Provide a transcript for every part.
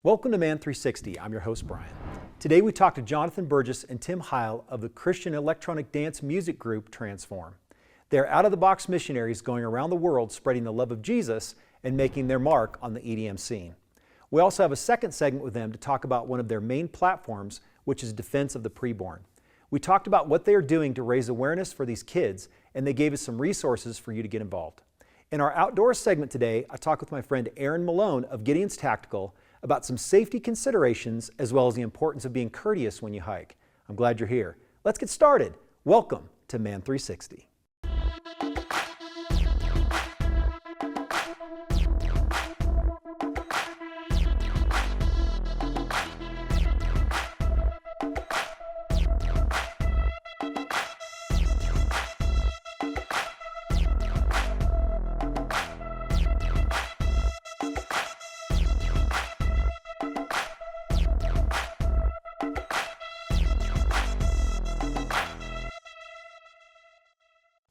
Welcome to Man 360. I'm your host, Brian. Today we talk to Jonathan Burgess and Tim Heil of the Christian electronic dance music group Transform. They are out-of-the-box missionaries going around the world spreading the love of Jesus and making their mark on the EDM scene. We also have a second segment with them to talk about one of their main platforms, which is defense of the preborn. We talked about what they are doing to raise awareness for these kids, and they gave us some resources for you to get involved. In our outdoors segment today, I talked with my friend Aaron Malone of GideonsTactical about some safety considerations as well as the importance of being courteous when you hike. I'm glad you're here. Let's get started. Welcome to Man 360.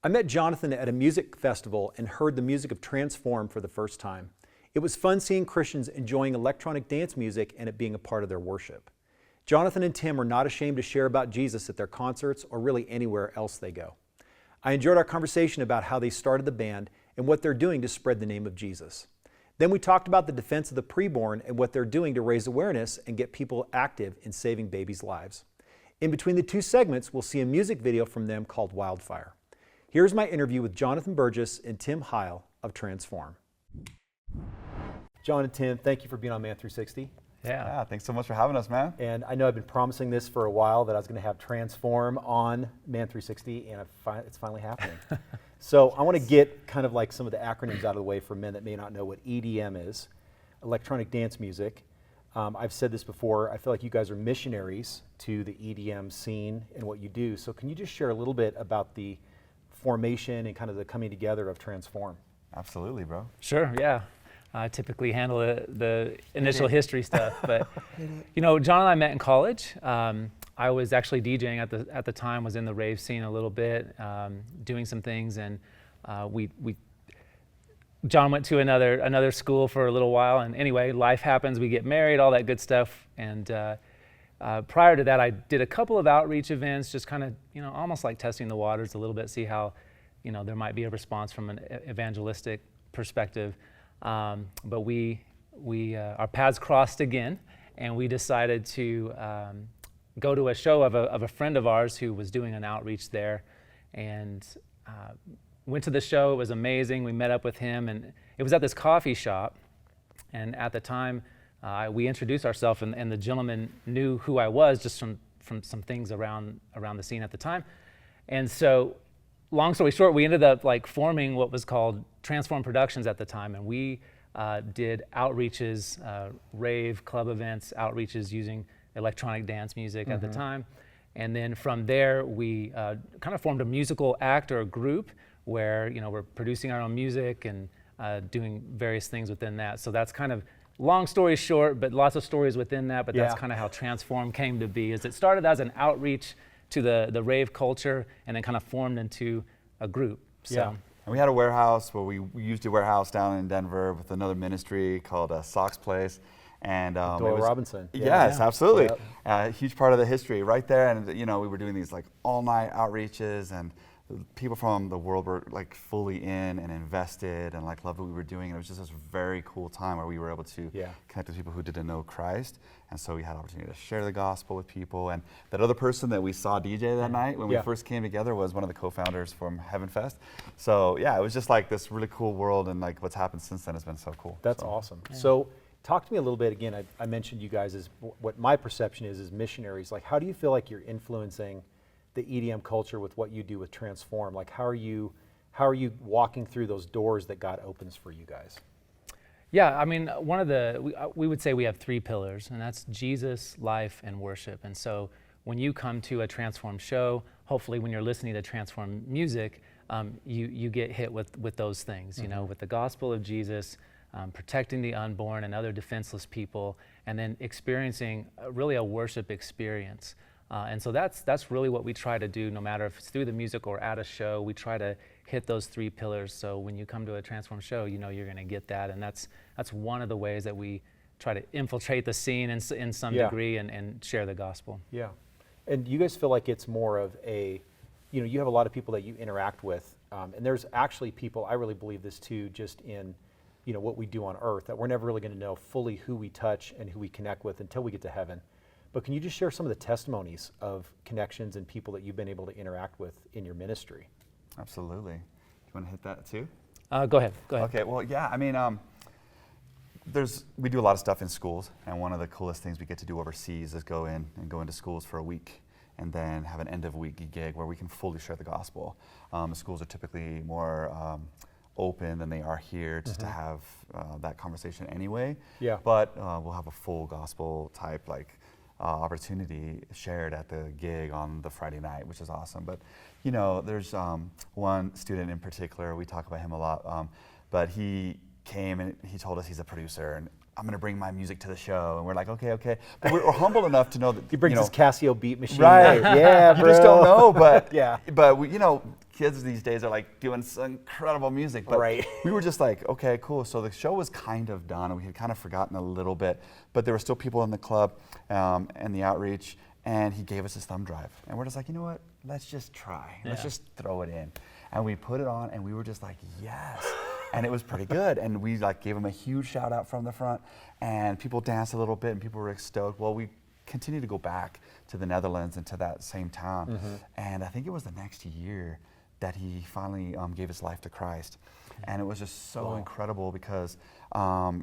I met Jonathan at a music festival and heard the music of Transform for the first time. It was fun seeing Christians enjoying electronic dance music and it being a part of their worship. Jonathan and Tim are not ashamed to share about Jesus at their concerts or really anywhere else they go. I enjoyed our conversation about how they started the band and what they're doing to spread the name of Jesus. Then we talked about the defense of the preborn and what they're doing to raise awareness and get people active in saving babies' lives. In between the two segments, we'll see a music video from them called Wildfire. Here's my interview with Jonathan Burgess and Tim Heil of Transform. John and Tim, thank you for being on Man 360. Yeah, thanks so much for having us, man. And I know I've been promising this for a while, that I was going to have Transform on Man 360, and it's finally happening. So I want to get kind of like some of the acronyms out of the way for men that may not know what EDM is, electronic dance music. I've said this before, I feel like you guys are missionaries to the EDM scene and what you do. So can you just share a little bit about the formation and kind of the coming together of Transform? Absolutely, bro. Sure, yeah. I typically handle the initial history stuff, but you know, John and I met in college. I was actually DJing at the time, was in the rave scene a little bit, doing some things, and John went to another school for a little while, and anyway, life happens, we get married, all that good stuff, and prior to that, I did a couple of outreach events, just kind of, you know, almost like testing the waters a little bit, see how, you know, there might be a response from an evangelistic perspective. But our paths crossed again, and we decided to go to a show of a friend of ours who was doing an outreach there, and went to the show. It was amazing. We met up with him, and it was at this coffee shop, and at the time, we introduced ourselves, and the gentleman knew who I was just from some things around the scene at the time. And so, long story short, we ended up like forming what was called Transform Productions at the time, and we did outreaches, rave, club events, outreaches using electronic dance music at the time. And then from there, we kind of formed a musical act or a group where, you know, we're producing our own music and doing various things within that. So that's kind of long story short, but lots of stories within that, but that's kind of how Transform came to be. Is it started as an outreach to the rave culture and then kind of formed into a group. So. And we had a warehouse where we used a warehouse down in Denver with another ministry called Sock's Place. And Doyle Robinson. Yes, absolutely. Huge part of the history right there. And you know, we were doing these like all-night outreaches, and people from the world were like fully in and invested and like loved what we were doing. And it was just this very cool time where we were able to connect with people who didn't know Christ. And so we had opportunity to share the gospel with people. And that other person that we saw DJ that night when we first came together was one of the co-founders from Heaven Fest. So yeah, it was just like this really cool world, and like what's happened since then has been so cool. That's awesome. Yeah. So talk to me a little bit, again, I mentioned you guys as, what my perception is missionaries. Like, how do you feel like you're influencing the EDM culture with what you do with Transform? Like, how are you walking through those doors that God opens for you guys? Yeah, I mean, we would say we have three pillars, and that's Jesus, life, and worship. And so when you come to a Transform show, hopefully when you're listening to Transform music, you get hit with those things, you know, with the gospel of Jesus, protecting the unborn and other defenseless people, and then experiencing really a worship experience. And so that's really what we try to do, no matter if it's through the music or at a show. We try to hit those three pillars, so when you come to a Transform show, you know you're going to get that, and that's one of the ways that we try to infiltrate the scene in some degree and share the gospel. Yeah. And you guys feel like it's more of a, you have a lot of people that you interact with, and there's actually people, I really believe this too, just in, what we do on earth, that we're never really going to know fully who we touch and who we connect with until we get to heaven. But can you just share some of the testimonies of connections and people that you've been able to interact with in your ministry? Absolutely. You want to hit that too? Go ahead. Okay, well, yeah, I mean, we do a lot of stuff in schools, and one of the coolest things we get to do overseas is go into schools for a week and then have an end of week gig where we can fully share the gospel. Schools are typically more open than they are here just to have that conversation anyway. Yeah. But we'll have a full gospel type opportunity shared at the gig on the Friday night, which is awesome. But there's one student in particular, we talk about him a lot, but he came and he told us he's a producer and I'm going to bring my music to the show, and we're like, okay. But we're humble enough to know that he brings his Casio beat machine. Right? Yeah, you just don't know. But yeah. But we, kids these days are like doing some incredible music. But right. We were just like, okay, cool. So the show was kind of done, and we had kind of forgotten a little bit, but there were still people in the club and the outreach, and he gave us his thumb drive, and we're just like, you know what? Let's just try. Yeah. Let's just throw it in, and we put it on, and we were just like, yes. And it was pretty good, and we gave him a huge shout out from the front, and people danced a little bit, and people were stoked. Well, we continued to go back to the Netherlands and to that same town, and I think it was the next year that he finally gave his life to Christ, and it was just so incredible because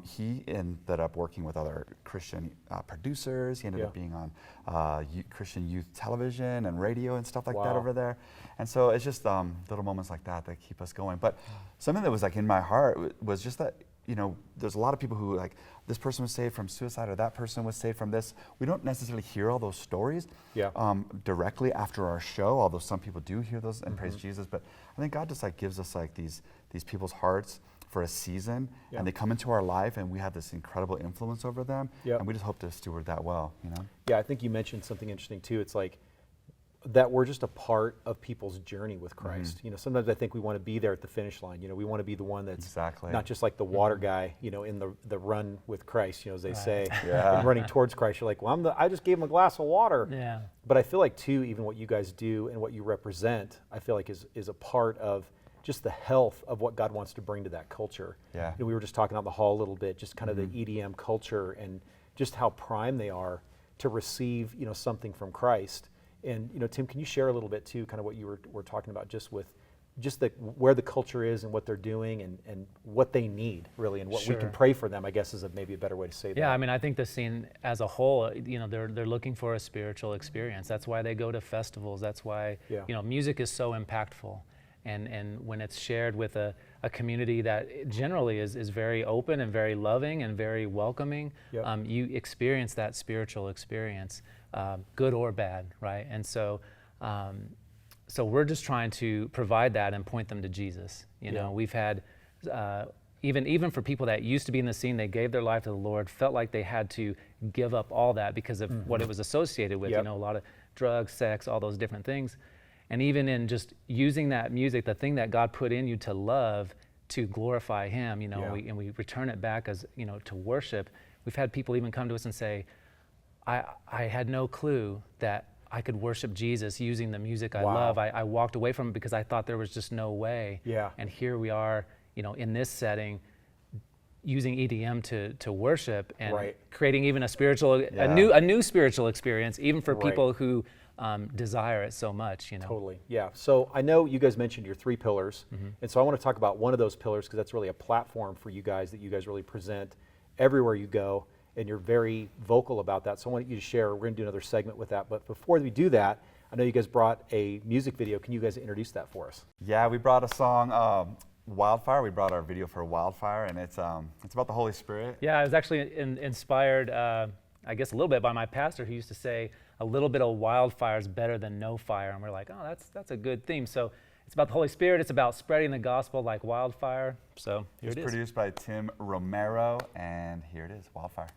he ended up working with other Christian producers. He ended up being on Christian youth television and radio and stuff like that over there. And so it's just little moments like that that keep us going. But something that was in my heart was just that, there's a lot of people who this person was saved from suicide or that person was saved from this. We don't necessarily hear all those stories directly after our show, although some people do hear those and praise Jesus. But I think God just gives us these people's hearts for a season, and they come into our life, and we have this incredible influence over them, and we just hope to steward that well, Yeah, I think you mentioned something interesting too. It's that we're just a part of people's journey with Christ. Sometimes I think we want to be there at the finish line. We want to be the one that's not just like the water guy, in the run with Christ, as they say, and running towards Christ. You're like, well, I just gave him a glass of water. Yeah. But I feel like too, even what you guys do and what you represent, I feel like is a part of just the health of what God wants to bring to that culture. Yeah. We were just talking out in the hall a little bit, just kind of the EDM culture and just how prime they are to receive, something from Christ. And, Tim, can you share a little bit too, kind of what you were talking about just with where the culture is and what they're doing and what they need really, and what we can pray for them, I guess is maybe a better way to say that. Yeah, I mean, I think the scene as a whole, they're looking for a spiritual experience. That's why they go to festivals. That's why, music is so impactful. And when it's shared with a community that generally is very open and very loving and very welcoming, you experience that spiritual experience, good or bad, right? And so we're just trying to provide that and point them to Jesus. We've had, even for people that used to be in the scene, they gave their life to the Lord, felt like they had to give up all that because of what it was associated with, a lot of drugs, sex, all those different things. And even in just using that music, the thing that God put in you to love, to glorify Him, we return it back as, to worship. We've had people even come to us and say, I had no clue that I could worship Jesus using the music I love. I walked away from it because I thought there was just no way. Yeah. And here we are, in this setting, using EDM to worship and creating even a new spiritual experience, even for people who desire it so much, Totally, yeah. So I know you guys mentioned your 3 pillars, and so I want to talk about one of those pillars because that's really a platform for you guys that you guys really present everywhere you go, and you're very vocal about that. So I want you to share. We're going to do another segment with that, but before we do that, I know you guys brought a music video. Can you guys introduce that for us? Yeah, we brought a song, Wildfire. We brought our video for Wildfire, and it's about the Holy Spirit. Yeah, I was actually inspired, I guess, a little bit by my pastor who used to say, a little bit of wildfire is better than no fire. And we're like, oh, that's a good theme. So it's about the Holy Spirit. It's about spreading the gospel like wildfire. So here it is. It's produced by Tim Romero, and here it is, Wildfire.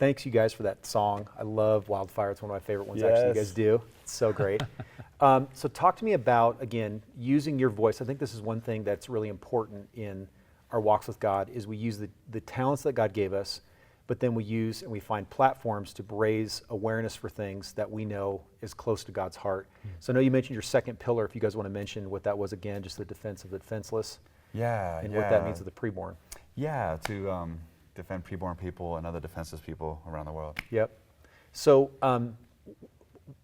thanks you guys for that song. I love Wildfire. It's one of my favorite ones actually you guys do. It's so great. So talk to me about, again, using your voice. I think this is one thing that's really important in our walks with God is we use the talents that God gave us, but then we use and we find platforms to raise awareness for things that we know is close to God's heart. So I know you mentioned your second pillar. If you guys want to mention what that was again, just the defense of the defenseless. And what that means to the preborn. Yeah, to defend preborn people and other defenseless people around the world. Yep. So,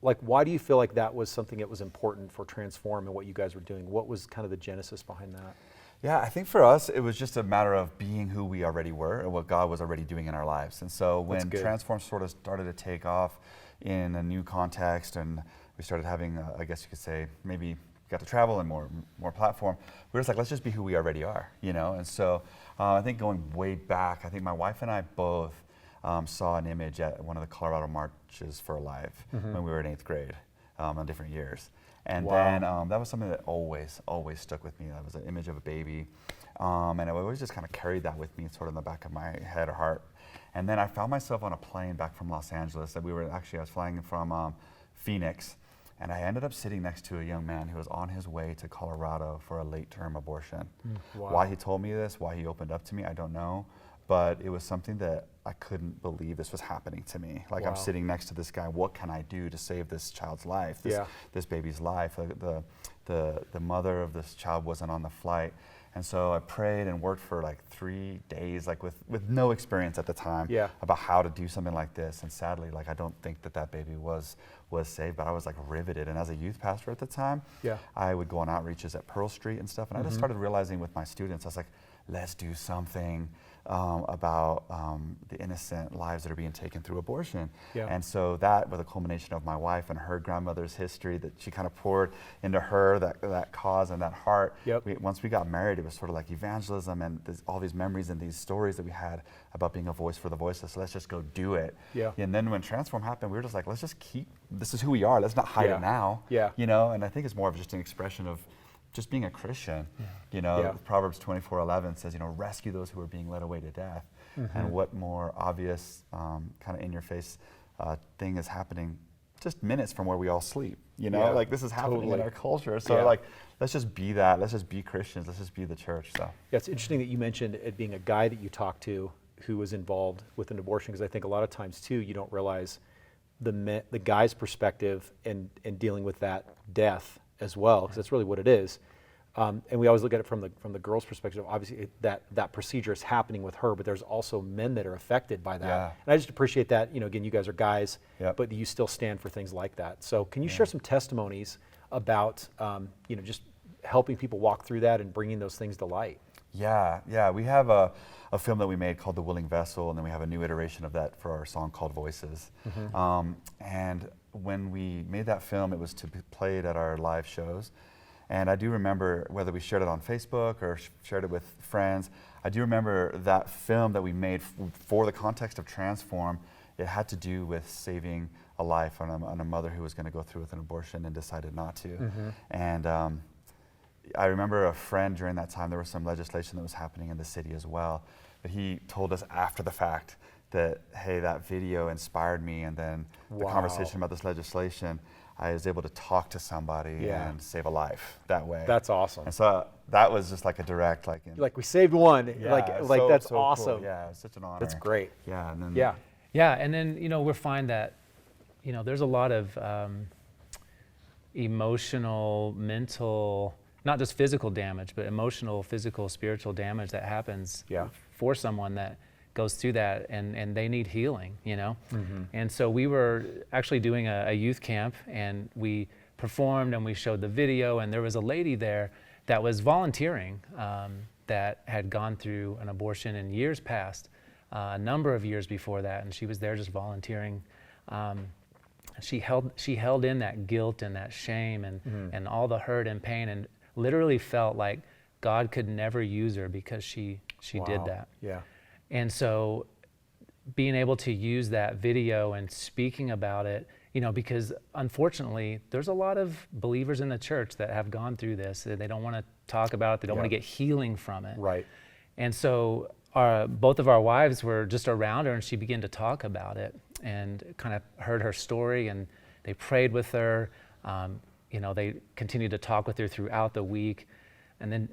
like, why do you feel like that was something that was important for Transform and what you guys were doing? What was kind of the genesis behind that? Yeah, I think for us, it was just a matter of being who we already were and what God was already doing in our lives. And so when Transform sort of started to take off in a new context and we started having, I guess you could say, maybe got to travel and more platform, we were just like, let's just be who we already are, you know? And so I think going way back, I think my wife and I both saw an image at one of the Colorado Marches for Life when we were in 8th grade in different years. And then that was something that always stuck with me. That was an image of a baby. And I always just kind of carried that with me sort of in the back of my head or heart. And then I found myself on a plane back from Los Angeles. And I was flying from Phoenix. And I ended up sitting next to a young man who was on his way to Colorado for a late-term abortion. Why he told me this, why he opened up to me, I don't know. But it was something that I couldn't believe this was happening to me. Like I'm sitting next to this guy, what can I do to save this child's life, this baby's life? The mother of this child wasn't on the flight. And so I prayed and worked for like 3 days, like with no experience at the time about how to do something like this. And sadly, like I don't think that baby was saved, but I was like riveted. And as a youth pastor at the time, I would go on outreaches at Pearl Street and stuff. And I just started realizing with my students, I was like, let's do something about the innocent lives that are being taken through abortion. And so that was a culmination of my wife and her grandmother's history that she kind of poured into her, that cause and that heart. Once we got married, it was sort of like evangelism and all these memories and these stories that we had about being a voice for the voiceless. So let's just go do it. And then when Transform happened, we were just like, let's just keep, this is who we are. Let's not hide it now. You know, and I think it's more of just an expression of just being a Christian. You know, Proverbs 24:11 says, you know, rescue those who are being led away to death. And what more obvious kind of in your face thing is happening just minutes from where we all sleep, you know, like this is happening in our culture. So like, let's just be that, let's just be Christians, let's just be the church. So it's interesting that you mentioned it being a guy that you talked to who was involved with an abortion, because I think a lot of times too, you don't realize the guy's perspective and dealing with that death as well, because that's really what it is. And we always look at it from the girl's perspective. Obviously, that procedure is happening with her, but there's also men that are affected by that. And I just appreciate that. You know, again, you guys are guys, but you still stand for things like that. So, can you share some testimonies about, you know, just helping people walk through that and bringing those things to light? Yeah. We have a film that we made called The Willing Vessel, and then we have a new iteration of that for our song called Voices. And when we made that film, it was to be played at our live shows. And I do remember, whether we shared it on Facebook or shared it with friends, I do remember that film that we made for the context of Transform. It had to do with saving a life on a mother who was going to go through with an abortion and decided not to. And I remember a friend during that time, there was some legislation that was happening in the city as well, but he told us after the fact that, hey, that video inspired me, and then the conversation about this legislation, I was able to talk to somebody and save a life that way. That's awesome. And so that was just like a direct, like we saved one. That's so awesome. Cool. Yeah, it's such an honor. That's great. And then and then, you know, we find that, you know, there's a lot of emotional, mental, not just physical damage, but emotional, physical, spiritual damage that happens for someone that goes through that, and they need healing, you know? And so we were actually doing a youth camp, and we performed and we showed the video, and there was a lady there that was volunteering that had gone through an abortion in years past, a number of years before that, and she was there just volunteering. She held in that guilt and that shame and all the hurt and pain, and literally felt like God could never use her because she did that. And so being able to use that video and speaking about it, you know, because unfortunately there's a lot of believers in the church that have gone through this. They don't want to talk about it. They don't want to get healing from it. Right. And so both of our wives were just around her, and she began to talk about it and kind of heard her story, and they prayed with her. They continued to talk with her throughout the week. And then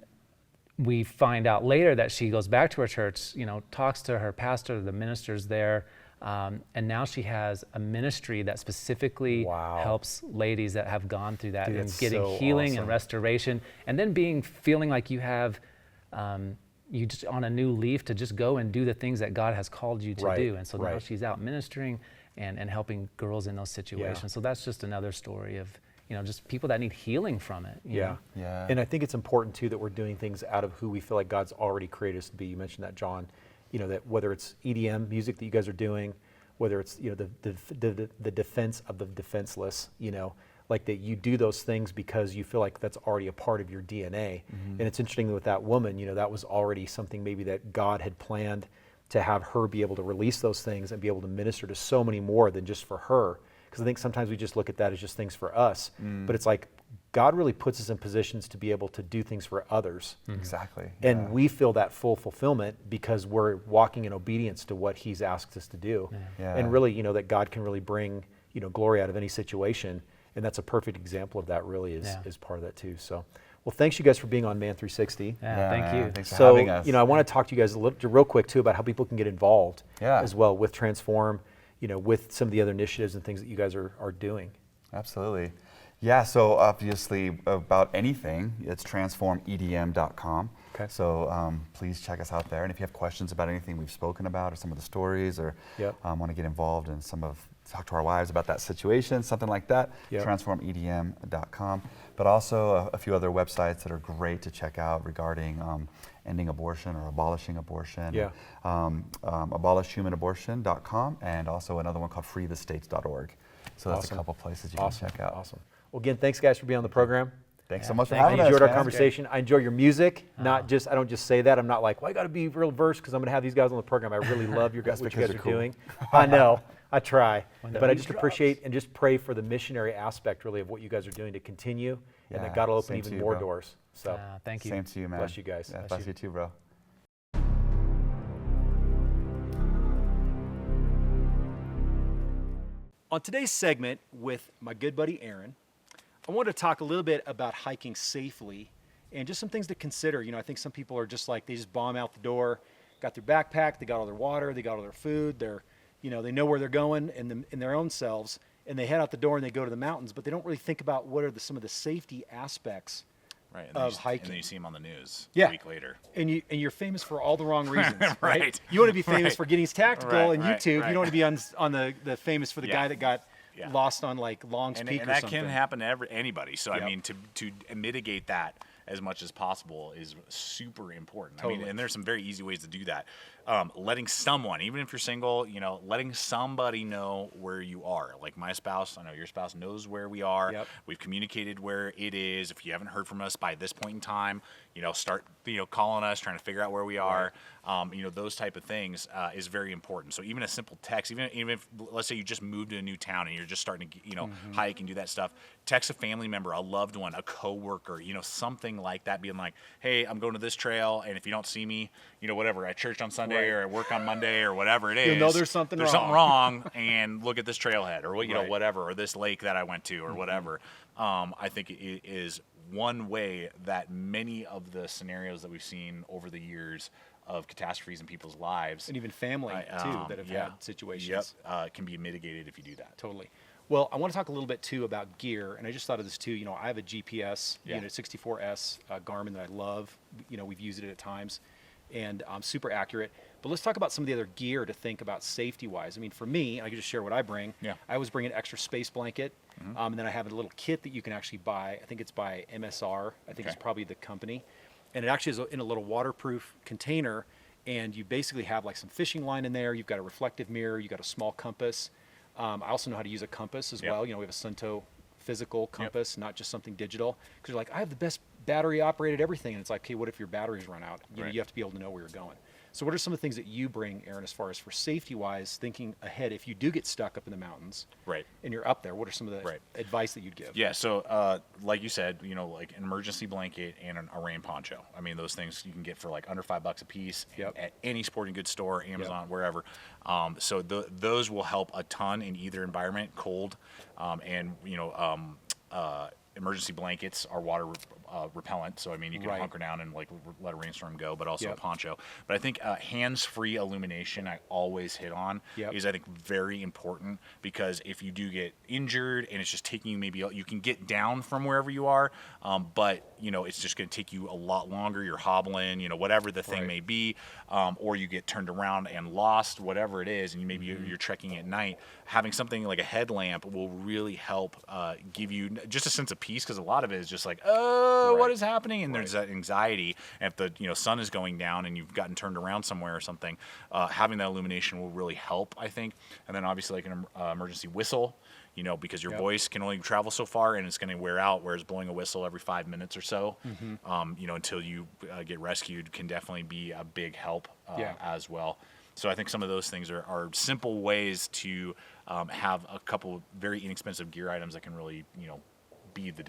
we find out later that she goes back to her church, talks to her pastor, the ministers there, and now she has a ministry that specifically helps ladies that have gone through that, and getting healing and restoration, and then feeling like you have you just on a new leaf to just go and do the things that God has called you to do. And so now she's out ministering and helping girls in those situations. So that's just another story of just people that need healing from it. You know? And I think it's important too that we're doing things out of who we feel like God's already created us to be. You mentioned that, John. That whether it's EDM music that you guys are doing, whether it's the defense of the defenseless, like that you do those things because you feel like that's already a part of your DNA. And it's interesting with that woman, that was already something maybe that God had planned to have her be able to release those things and be able to minister to so many more than just for her. Because I think sometimes we just look at that as just things for us, but it's like God really puts us in positions to be able to do things for others. Exactly. And we feel that full fulfillment because we're walking in obedience to what He's asked us to do. And really, that God can really bring, glory out of any situation. And that's a perfect example of that, really, is part of that too. So, well, thanks you guys for being on Man 360. Thank you. Thanks for having us. I want to talk to you guys real quick too about how people can get involved as well with Transform, with some of the other initiatives and things that you guys are doing. Absolutely. Yeah, so obviously about anything, it's transformedm.com. Okay. So please check us out there. And if you have questions about anything we've spoken about or some of the stories or want to get involved in talk to our wives about that situation, something like that, transformedm.com. But also a few other websites that are great to check out regarding ending abortion or abolishing abortion. Abolishhumanabortion.com, and also another one called freethestates.org. So that's a couple places you can check out. Awesome. Well, again, thanks guys for being on the program. Thanks so much for having us. I enjoyed our man. conversation. I enjoy your music. I don't just say that. I'm not like, well, I got to be real versed because I'm going to have these guys on the program. I really love what you guys are doing. I know. I try. But I just appreciate and just pray for the missionary aspect, really, of what you guys are doing to continue, and that God will open even more doors. So thank you. Same to you, man. Bless you guys. Yeah, bless you too, bro. On today's segment with my good buddy Aaron, I want to talk a little bit about hiking safely and just some things to consider. I think some people are just like, they just bomb out the door, got their backpack, they got all their water, they got all their food, they know where they're going in their own selves, and they head out the door and they go to the mountains, but they don't really think about what are some of the safety aspects of hiking. And then you see them on the news a week later. And you're famous for all the wrong reasons, right? You want to be famous for GideonsTactical and YouTube. You don't want to be on the famous for the guy that got lost on like Long's Peak or that something. can happen to anybody. So I mean, to mitigate that as much as possible is super important. Totally. I mean, and there's some very easy ways to do that. Letting someone, even if you're single, letting somebody know where you are. Like my spouse, I know your spouse knows where we are. Yep. We've communicated where it is. If you haven't heard from us by this point in time, start calling us, trying to figure out where we are. Those type of things is very important. So even a simple text, even if let's say you just moved to a new town and you're just starting to hike and do that stuff, text a family member, a loved one, a coworker, something like that, being like, hey, I'm going to this trail, and if you don't see me, whatever, at church on Sunday or at work on Monday or whatever it is, you'll know there's something wrong, and look at this trailhead or whatever, or this lake that I went to or whatever. I think it is one way that many of the scenarios that we've seen over the years of catastrophes in people's lives, and even family too, that have had situations, can be mitigated if you do that. Totally. Well, I want to talk a little bit too about gear, and I just thought of this too. I have a GPS, 64S Garmin that I love. We've used it at times, and super accurate. But let's talk about some of the other gear to think about safety-wise. I mean, for me, I can just share what I bring. I always bring an extra space blanket, and then I have a little kit that you can actually buy. I think it's by MSR. I think it's probably the company. And it actually is in a little waterproof container, and you basically have like some fishing line in there. You've got a reflective mirror. You've got a small compass. I also know how to use a compass as well. We have a Sunto physical compass, not just something digital. Because you're like, I have the best battery operated everything. And it's like, okay, what if your batteries run out? You have to be able to know where you're going. So what are some of the things that you bring, Aaron, as far as for safety-wise, thinking ahead if you do get stuck up in the mountains Right. and you're up there? What are some of the advice that you'd give? Yeah, so like you said, like an emergency blanket and a rain poncho. I mean, those things you can get for like under $5 a piece at any sporting goods store, Amazon, wherever. So those will help a ton in either environment, cold, and emergency blankets are water repellent, so I mean you can hunker down and like let a rainstorm go, but also a poncho. But I think hands-free illumination I always hit on is I think very important, because if you do get injured and it's just taking you, maybe you can get down from wherever you are, but it's just going to take you a lot longer. You're hobbling, whatever the thing may be, or you get turned around and lost, whatever it is, and maybe you're trekking at night. Having something like a headlamp will really help give you just a sense of peace, because a lot of it is just like, what is happening? And there's that anxiety. And if the sun is going down and you've gotten turned around somewhere or something, having that illumination will really help, I think. And then obviously like an emergency whistle, because your voice can only travel so far and it's going to wear out, whereas blowing a whistle every 5 minutes or so, until you get rescued, can definitely be a big help as well. So I think some of those things are simple ways to have a couple very inexpensive gear items that can really,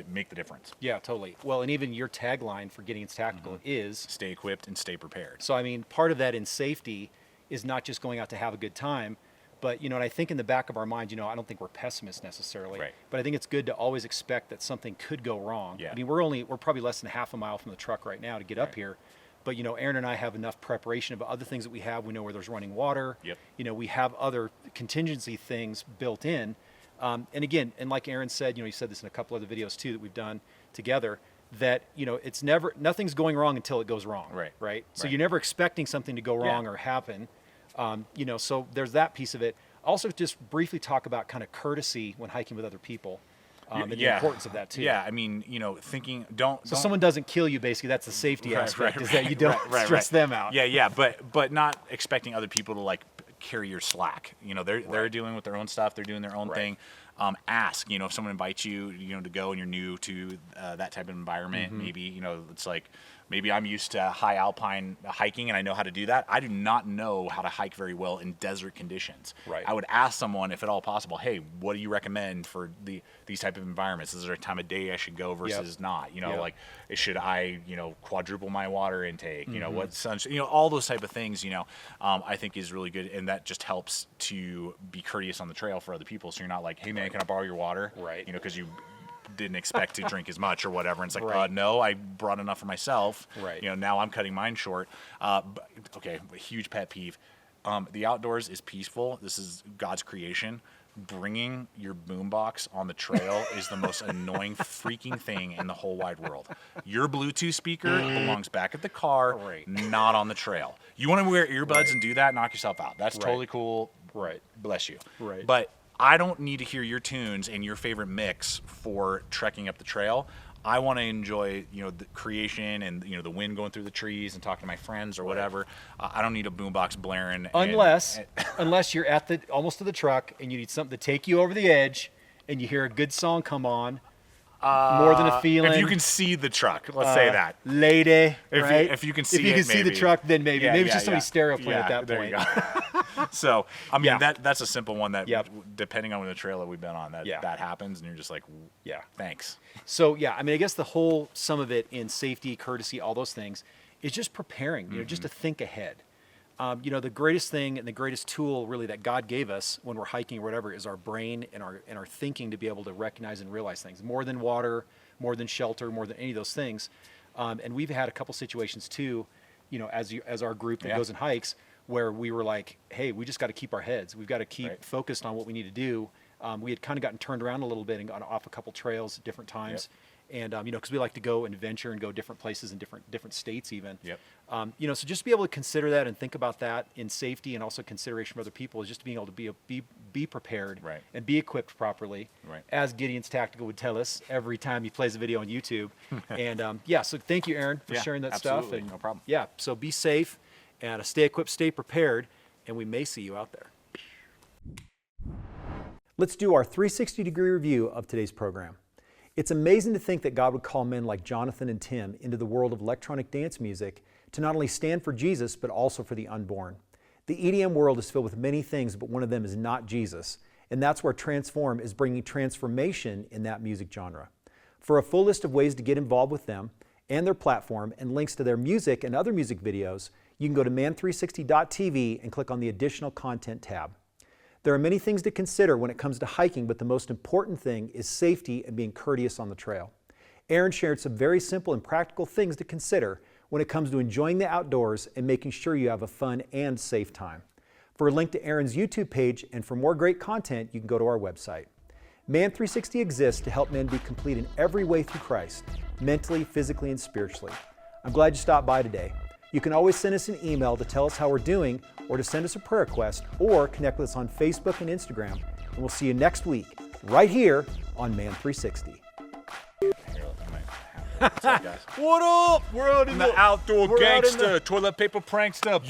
make the difference. Yeah, totally. Well, and even your tagline for GideonsTactical is stay equipped and stay prepared. So I mean, part of that in safety is not just going out to have a good time, but and I think in the back of our minds, I don't think we're pessimists necessarily, but I think it's good to always expect that something could go wrong. I mean, we're probably less than half a mile from the truck right now to get up here. But Aaron and I have enough preparation about other things that we have. We know where there's running water. We have other contingency things built in. And again, and like Aaron said, you said this in a couple other videos too that we've done together, that it's nothing's going wrong until it goes wrong. Right. So you're never expecting something to go wrong or happen. So there's that piece of it. Also, just briefly talk about kind of courtesy when hiking with other people. And the importance of that too. Yeah, I mean, thinking don't someone doesn't kill you. Basically, that's the safety aspect. Is that you don't stress them out. Yeah, but not expecting other people to like carry your slack. They're dealing with their own stuff. They're doing their own thing. Ask. If someone invites you, to go and you're new to that type of environment, maybe it's like. Maybe I'm used to high alpine hiking and I know how to do that. I do not know how to hike very well in desert conditions. I would ask someone, if at all possible, hey, what do you recommend for these type of environments? Is there a time of day I should go versus not? Like, should I, quadruple my water intake? What sunshine? All those type of things, I think is really good. And that just helps to be courteous on the trail for other people. So you're not like, hey man, can I borrow your water? Because you didn't expect to drink as much or whatever, and it's like, no, I brought enough for myself. Now I'm cutting mine short. But, okay, a huge pet peeve. The outdoors is peaceful. This is God's creation. Bringing your boombox on the trail is the most annoying freaking thing in the whole wide world. Your Bluetooth speaker belongs back at the car, not on the trail. You want to wear earbuds and do that, knock yourself out. That's totally cool. Bless you. But I don't need to hear your tunes and your favorite mix for trekking up the trail. I want to enjoy, the creation and, the wind going through the trees and talking to my friends or whatever. I don't need a boombox blaring. Unless you're at almost to the truck and you need something to take you over the edge and you hear a good song come on. More than a feeling. If you can see the truck, let's say that. Lady, if you can see it, if you can see the truck, then maybe. Maybe it's just somebody's stereo playing at that point. There you go. So, I mean, that's a simple one that, depending on the trail that we've been on, that happens, and you're just like, thanks. So, I mean, I guess the whole sum of it in safety, courtesy, all those things, is just preparing, just to think ahead. The greatest thing and the greatest tool really that God gave us when we're hiking or whatever is our brain and our thinking to be able to recognize and realize things more than water, more than shelter, more than any of those things. And we've had a couple situations too, as our group that goes and hikes, where we were like, hey, we just got to keep our heads. We've got to keep focused on what we need to do. We had kind of gotten turned around a little bit and gotten off a couple trails at different times. And, because we like to go and adventure and go different places in different states even. So just to be able to consider that and think about that in safety and also consideration for other people is just being able to be prepared and be equipped properly, as GideonsTactical would tell us every time he plays a video on YouTube. And, so thank you, Aaron, for sharing that stuff. And, no problem. So be safe and stay equipped, stay prepared, and we may see you out there. Let's do our 360-degree review of today's program. It's amazing to think that God would call men like Jonathan and Tim into the world of electronic dance music to not only stand for Jesus, but also for the unborn. The EDM world is filled with many things, but one of them is not Jesus. And that's where Transform is bringing transformation in that music genre. For a full list of ways to get involved with them and their platform and links to their music and other music videos, you can go to man360.tv and click on the Additional Content tab. There are many things to consider when it comes to hiking, but the most important thing is safety and being courteous on the trail. Aaron shared some very simple and practical things to consider when it comes to enjoying the outdoors and making sure you have a fun and safe time. For a link to Aaron's YouTube page and for more great content, you can go to our website. Man360 exists to help men be complete in every way through Christ, mentally, physically, and spiritually. I'm glad you stopped by today. You can always send us an email to tell us how we're doing or to send us a prayer request or connect with us on Facebook and Instagram. And we'll see you next week right here on Man360. What's up, guys? What up? We're out I'm the outdoor gangster, toilet paper prankster.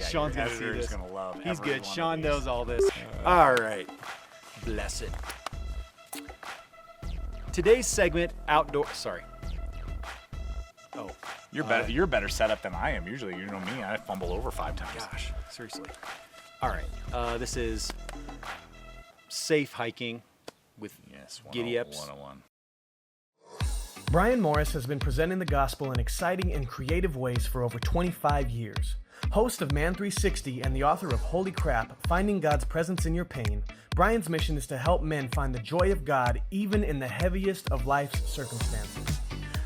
Sean's gonna see this. Gonna love He's every good. one Sean of these. knows all this. All right. Bless it. Today's segment, outdoor. Sorry. Oh, You're better set up than I am. Usually, you know me, I fumble over 5 times. gosh, seriously. All right. This is safe hiking with Yes, giddy ups. 101. Brian Morris has been presenting the gospel in exciting and creative ways for over 25 years. Host of Man360 and the author of Holy Crap, Finding God's Presence in Your Pain, Brian's mission is to help men find the joy of God even in the heaviest of life's circumstances.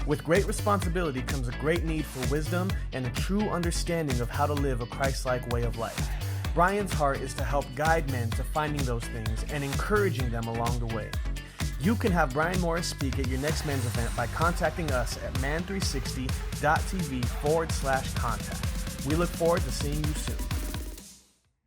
With great responsibility comes a great need for wisdom and a true understanding of how to live a Christ-like way of life. Brian's heart is to help guide men to finding those things and encouraging them along the way. You can have Brian Morris speak at your next men's event by contacting us at man360.tv/contact. We look forward to seeing you soon.